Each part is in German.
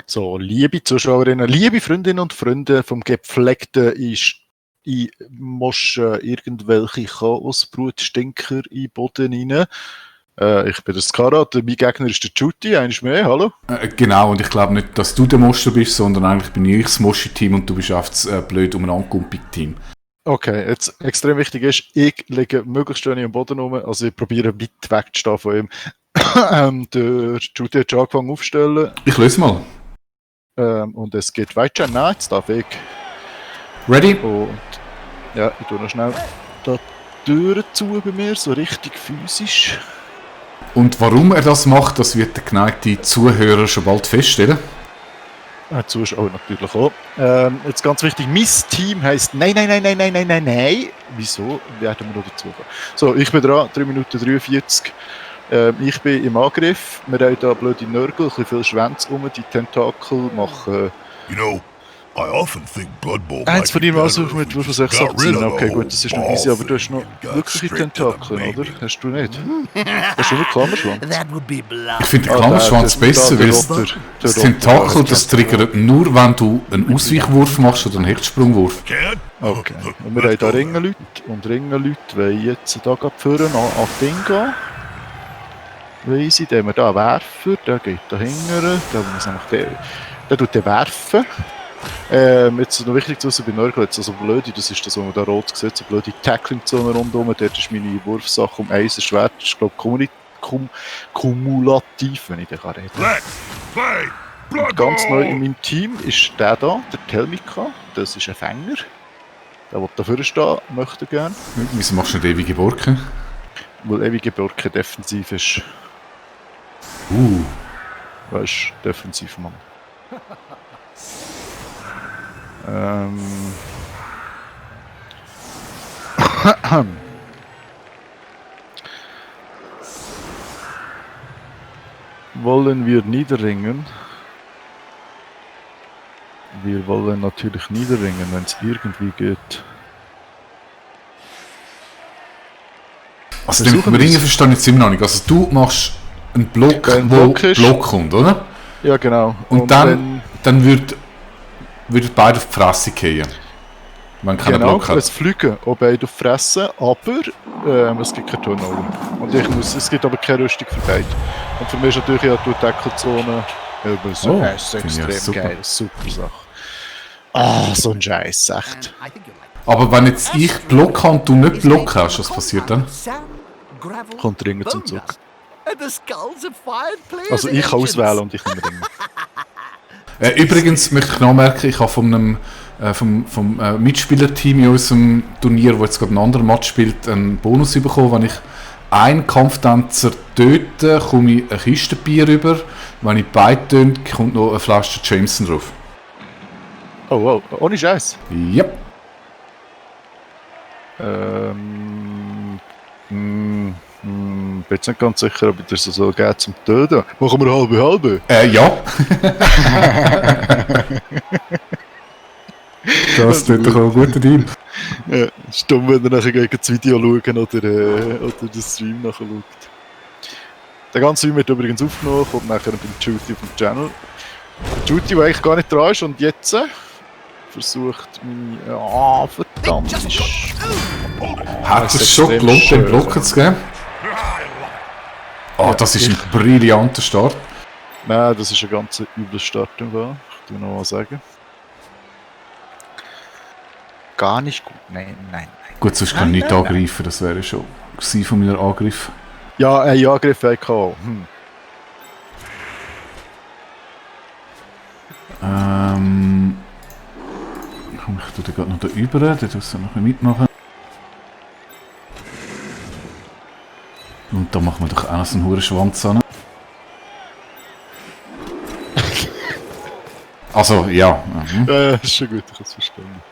So, liebe Zuschauerinnen, liebe Freundinnen und Freunde vom gepflegten in Moschen irgendwelche Chaosbrutstinker in den Boden rein. Ich bin der Skarat, mein Gegner ist der Juti, eines mehr, hallo? Genau, und ich glaube nicht, dass du der Moscher bist, sondern eigentlich bin ich das Moschi-Team und du bist einfach das blöd umeinander-Gumpig-Team. Okay, jetzt extrem wichtig ist, ich lege möglichst schön am Boden rum, also ich probiere weit wegzustehen von ihm. Der Juti hat schon angefangen aufzustellen. Ich löse mal. Und es geht weiter. Nein, jetzt darf ich. Ready? Und ja, ich tue noch schnell die Türen zu bei mir, so richtig physisch. Und warum er das macht, das wird der geneigte Zuhörer schon bald feststellen. Zuschauer natürlich auch. Jetzt ganz wichtig, mein Team heisst Nein. Wieso? Werden wir noch dazu kommen. So, ich bin dran, 3 Minuten 43. Ich bin im Angriff. Wir haben da blöde Nörgel, ein bisschen viel Schwänze um. Die Tentakel machen... You know, I often think Blood Bowl Eins von might be ihnen better also mit if we 6 got rid abziehen. of the Okay, whole gut, das ist noch easy, aber du hast noch ball thing and got wirkliche straight to the Tentakeln, oder? baby. Hast du nicht? Hast du nur Klammerschwanz? That would be blood. Ich finde den Klammerschwanz besser, weil das Tentakel, das triggert nur, wenn du einen Ausweichwurf machst oder einen Hechtsprungwurf. Can't? Okay. Und wir haben da Ringenleute. Und Ringenleute wollen jetzt da gerade vorne an Ding gehen. Weiss ich, den wir da werfen, der geht da hinten, der tut den werfen. Jetzt noch wichtig zu wissen bei Nörgel, also blöde, das ist das, was man da rot sieht, so blöde Tackling-Zone rundherum, dort ist meine Wurfsache um Eisenschwert, das ist glaube ich kumulativ, wenn ich den reden kann. Let's play Blood Und ganz neu in Bowl! meinem Team ist der da, der Telmika, das ist ein Fänger. Der will da vorne stehen, möchte gerne. Wieso machst du nicht ewige Borke? Weil ewige Borke defensiv ist. Weißt du, defensiv, Mann. Wollen wir niederringen? Wir wollen natürlich niederringen, wenn es irgendwie geht. Also mit dem Ringen verstehe ich jetzt immer noch nicht. Also du machst einen Block, Wenn ein wo Block ist. Block kommt, oder? Ja, genau. Und dann würden beide auf die Fresse fallen. Wenn keiner Genau, Block hat. es fliegen auch beide auf die Fresse, aber es gibt kein Turnover. Und es gibt aber keine Rüstung für beide. Und für mich ist natürlich auch die Deckelzone Oh, extrem super. geil, super Sache. Ah, so ein Scheiß, echt. I think you're right. Aber wenn jetzt ich Block habe und du nicht Block hast, was passiert dann? Sand, gravel, Kommt Ringen zum bone Zug. dust, and the skulls of fired players Also and ich kann agents. auswählen und ich nehme Ringen. Übrigens möchte ich noch merken, ich habe von einem vom Mitspielerteam in unserem Turnier, wo jetzt gerade ein anderer Match spielt, einen Bonus bekommen. Wenn ich einen Kampftänzer töte, komme ich eine Kiste Bier rüber. Wenn ich beide töte, kommt noch eine Flasche Jameson drauf. Oh wow, ohne Scheiß. Yep. Bin jetzt nicht ganz sicher, ob ich das so geht zum Töten. Machen wir halbe. Ja. Das tut doch auch ein guter Deal. Ja, ist dumm, wenn ihr nachher gegen das Video schauen oder den Stream nachher schaut. Der ganze Stream wird übrigens aufgenommen, kommt nachher beim Juti auf dem Channel. Der Juti, der eigentlich gar nicht dran ist und jetzt versucht meine... Ah, verdammt. Hat es schon gelohnt, den Blocken zu geben? Oh, das ist ein brillanter Start. Nein, das ist ein ganz übler Start im Fall. Ich will noch mal sagen. Gar nicht gut. Nein. Gut, sonst kann ich nicht angreifen, das wäre schon gewesen von meiner Angriff. Ja, ein Angriff habe ich gehabt. Komm, ich tue den gerade noch da über, der muss noch ein mitmachen. Und da machen wir doch auch noch so einen hohen Schwanz an. Also, ja. Ist schon gut, ich habe es verstanden.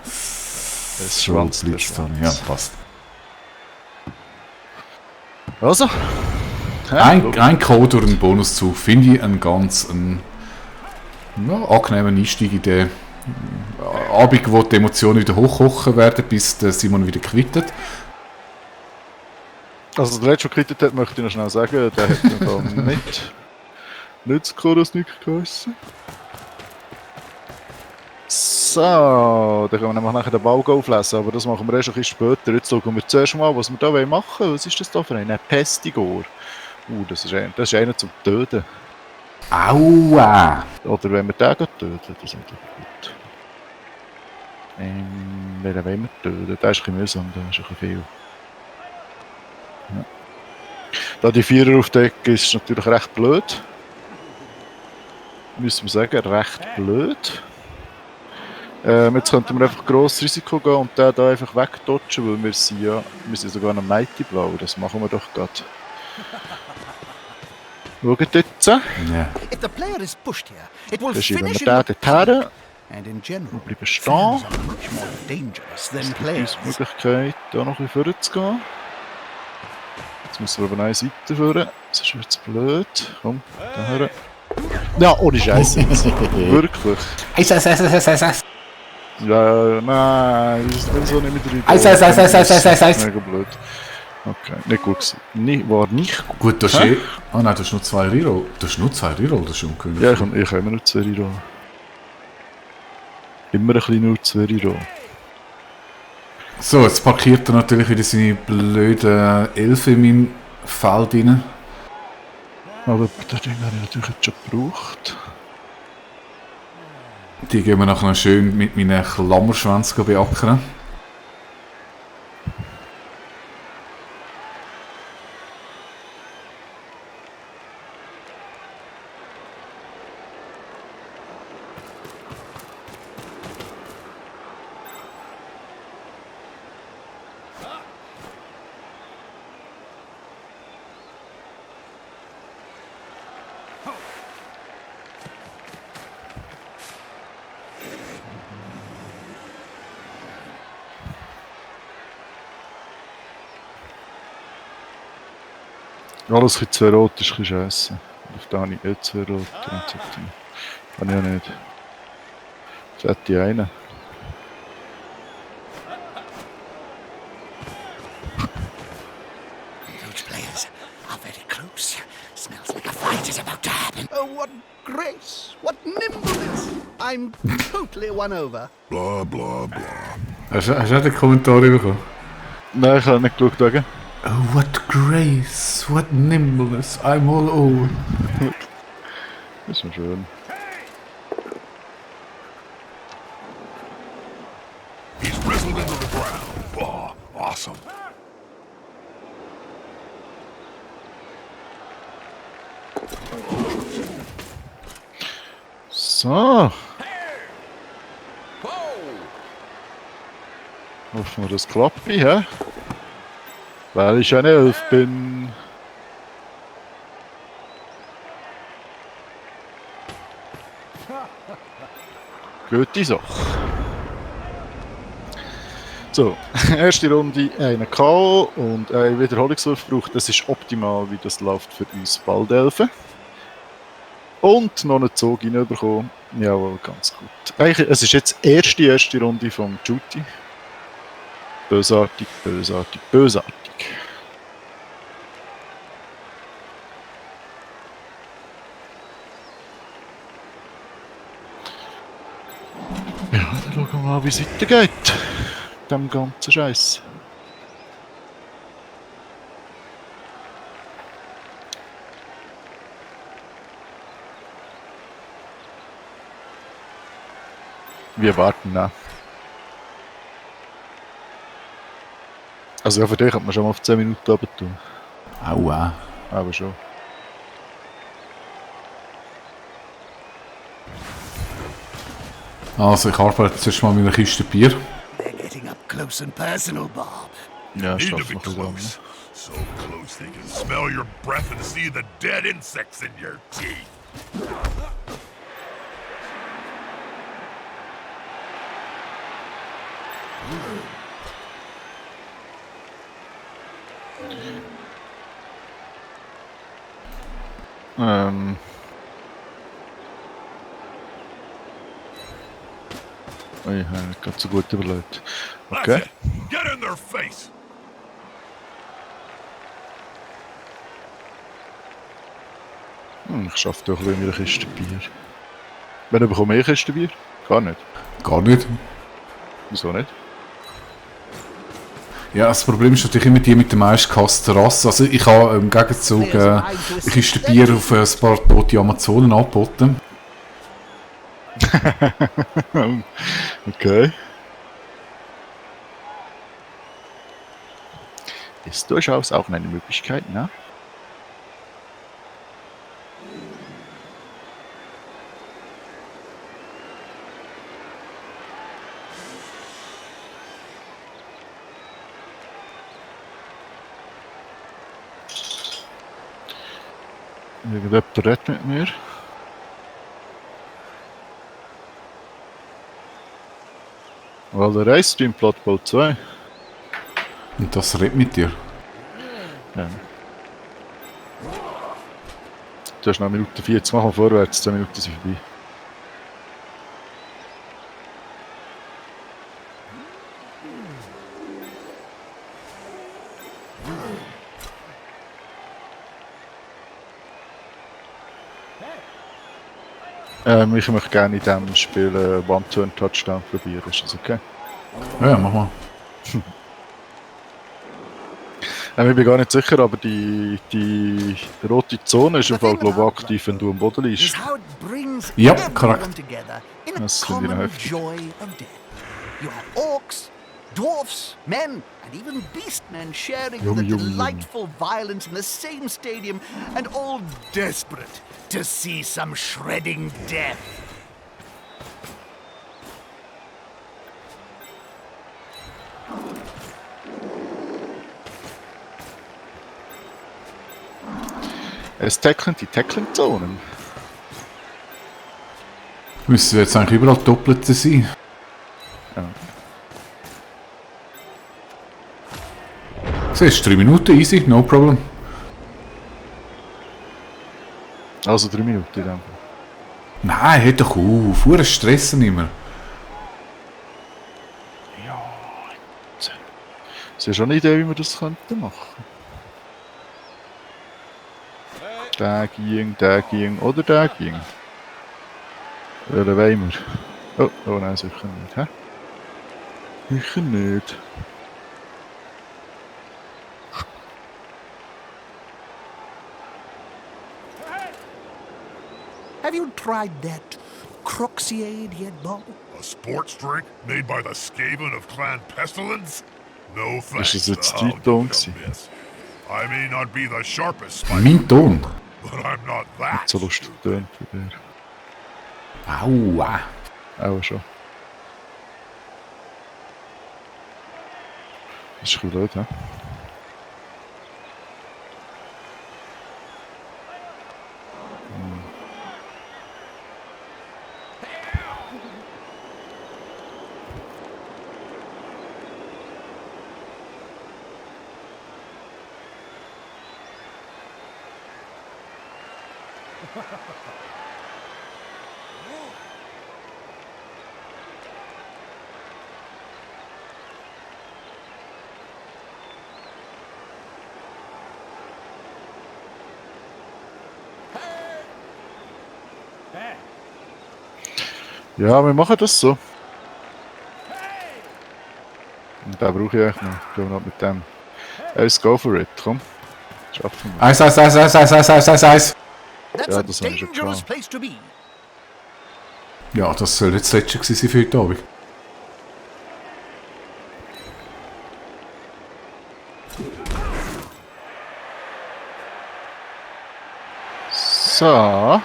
Das Schwanz, der Blitz da. Schwanz. Ja, passt. Also. Ein Code durch einen Bonuszug finde ich einen ganz angenehmen Einstieg in den Abend, wo die Emotionen wieder hochkochen werden, bis der Simon wieder quittet. Also der letzte, der quittet hat, möchte ich noch schnell sagen, der hat dann nicht Nicht das Chorus nicht geheissen. So, dann können wir nämlich nachher den Ball auflesen, aber das machen wir erst ein bisschen später. Jetzt schauen wir zuerst mal, was wir da machen wollen. Was ist das da für ein Pestigor? Das ist einer zum Töten. Aua! Oder wenn wir den töten, das ist natürlich gut. Wen wollen wir töten? Der ist ein bisschen mühsam, der ist ein bisschen viel. Ja. Da die Vierer auf der Ecke ist natürlich recht blöd. Müssen wir sagen, recht blöd. Jetzt könnten wir einfach grosses Risiko gehen und den da einfach wegdodgen, weil wir sind sogar ein Mighty Blau. Das machen wir doch gerade. Schaut jetzt. Ja. If the player is pushed here, it will Dann schieben wir finish den in dorthin And in general, und bleiben stehen. fans are much more dangerous than Es gibt players. uns die Möglichkeit, da noch ein bisschen vorzugehen. Jetzt müssen wir aber eine Seite führen. Das ist jetzt blöd. Komm, daher. Ja, ohne Scheiße. Wirklich. Eis. Ja, nein, das ist so nicht mit der Idee. Eis. Mega blöd. Okay, nicht gut gewesen. War nicht gut. Gut, das ist eh... Ah nein, das ist nur 2 Reroll. Das ist nur 2 Reroll, das ist ungewöhnlich. Ja, ich kann immer nur 2 Reroll. Immer ein bisschen nur 2 Reroll. So, jetzt parkiert er natürlich wieder seine blöden Elfe in mein Feld rein. Aber das Ding habe ich natürlich jetzt schon gebraucht. Die gehen wir nachher noch schön mit meinen Klammerschwänzen beackern. Alles in 2 Rot ist ein bisschen scheisse. Auf da habe ich eh 2 Rot. Kann ich ja nicht. Das hätte ich einen. Those players are very close. Smells like a fight is about to happen. Oh, what grace! What nimbleness! I'm totally won over. Blah, blah, blah. Hast du auch den Kommentar bekommen? Nein, ich habe nicht geschaut wegen. Oh, what grace, what nimbleness, I'm all over. Das ist noch schön. He's wrestled into the ground. Oh, awesome. So. Hoffen wir, das klappt, hä? Weil ich eine Elf bin. Gute Sache. So, erste Runde einen K.O. und einen Wiederholungswurf braucht. Das ist optimal, wie das läuft für uns Baldelfen. Und noch einen Zug reinbekommen. Jawohl, ganz gut. Eigentlich, es ist jetzt die erste Runde vom Duty. Bösartig, bösartig, bösartig. Ja, dann schauen wir mal, wie es weitergeht. Dem ganzen Scheiß. Wir warten nach. Also ja, für dich hat man schon mal auf 10 Minuten runter tun. Aua. Aber schon. Also, ich arbeite zuerst mal mit einer Kiste Bier. They're getting up close and personal, Bob. Ja, Need to schaffen be wir zusammen. close. So close they can smell your breath and see the dead insects in your teeth. Oh, ich habe nicht ganz so gut überlegt. That's Okay. it. Get in their face. Ich schaffe doch ein bisschen in meiner Kiste Bier. Wenn ich bekomme ich Kiste Bier? Gar nicht. Gar nicht. Wieso nicht? Ja, das Problem ist natürlich immer die mit der meisten gehassten Rasse. Also ich habe im Gegenzug eine Kiste Bier auf ein paar tote Amazonen angeboten. Okay. Ist durchaus auch eine Möglichkeit, ne? Irgendjemand redet mit mir. Weil der Race-Stream Blood Bowl 2. Und das redet mit dir. Ja. Du hast noch 1 Minute 40, mach mal vorwärts, 2 Minuten sind vorbei. Ich möchte gerne in diesem Spiel One-Turn-Touchdown probieren, ist das okay? Ja, mach mal. Ich bin gar nicht sicher, aber die rote Zone ist im Fall glaub ich, aktiv, wenn du am Boden liegst. Is how it brings Ja, everyone korrekt. together in a Das finde ich noch common heftig. joy of death. You have orcs, dwarfs, men, and even beastmen sharing Yum, the yum, yum. delightful violence in the same stadium, and all desperate to see some shredding death. Es tackeln die Tackling-Zonen. Müssen jetzt eigentlich überall Doppelte sein. Ja. Siehst du, 3 Minuten, easy, no problem. Also 3 Minuten in dem Fall. Nein, hör doch auf, fuhren stressen immer. Es ist schon eine Idee, wie wir das könnten machen. Der ging oder der ging. Oder wollen wir? Oh nein, sicher nicht, hä? Sicher nicht. Have you tried that Croxiade yet, Bob? A sports drink made by the Skaven of Clan Pestilence? No thanks. Ist das jetzt I'll dein Ton give it a gewesen? miss. I may not be the sharpest spider, Mein Ton. but I'm not that. Nicht so lustig tönt wie der. Aua. Auch schon. Das ist ein bisschen blöd, hä? Ja, wir machen das so. Und den brauche ich eigentlich noch. Gehen wir noch mit dem. Let's go for it, komm. Schaffen wir. Eis. That's Ja, a das habe ich schon dangerous getan. place to be. Ja, das soll jetzt das letzte gewesen sein für heute Abend. So.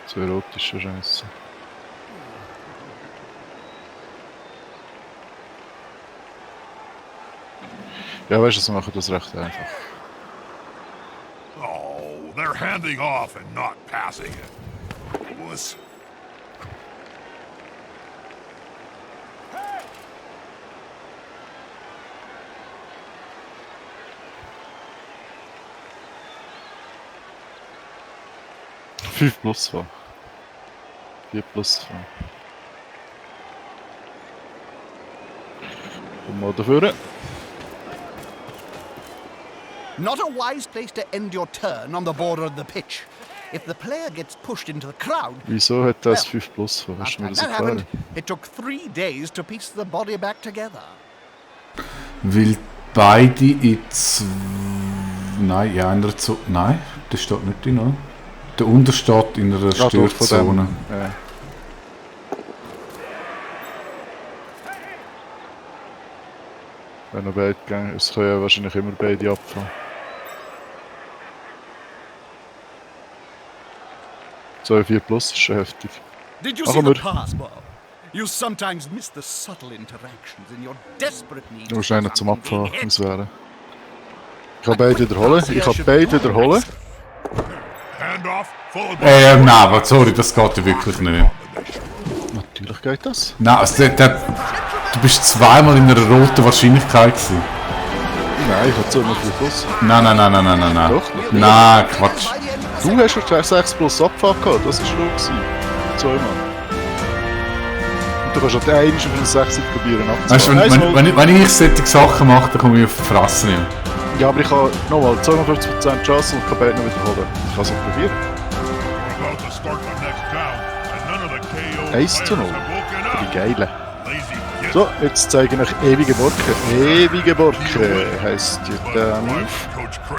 So erotische Scheiße. Ja, weißt du, sie machen das recht einfach. Oh, they're handing off and not passing it. Wuss. 5 plus fahren. 4 plus fahren. Komm mal dafür. Not a wise place to end your turn on the border of the pitch. If the player gets pushed into the crowd, Wieso hat das 5 plus fahren? Hast last du mir time das that erklären? happened, it took 3 days to piece the body back together. Weil beide in Nein, ja, in einer Nein, das steht nicht drin, oder? Der Unter steht in einer Ja, doch, von Störzone. dem, Wenn er beide gehen, es können ja wahrscheinlich immer beide abfahren. So, 4 plus ist schon heftig. Did you Ach, see the aber- pass, Bob? You sometimes miss the subtle interactions in your desperate need. Du musst for einen zum something Abfahren big. auswählen. Ich kann beide wiederholen. Ich kann beide wiederholen. Handoff, followed by Nein, aber sorry, das geht ja wirklich nicht. Natürlich geht das. Nein, also du bist zweimal in einer roten Wahrscheinlichkeit gewesen. Nein, ich habe so immer 4 plus. Nein. Doch, nicht. Nein, Quatsch. Du hast schon 6 plus Abfahrt gehabt, das war schon gewesen. Zweimal. Und du kannst auch einmal auf eine 6 probieren Weißt du, abzufahren. wenn ich solche Sachen mache, dann komme ich auf die Fresse nicht. Ja, aber ich habe nochmal 52% Chance und kann beide noch wiederholen. Ich kann es auch probieren. we're about to start the next down, and none of the KO 1 zu 0. players have woken Die up. Geile. Lazy git. So, jetzt zeige ich euch ewige Borke. Ewige Borke heisst die But dann. why would Coach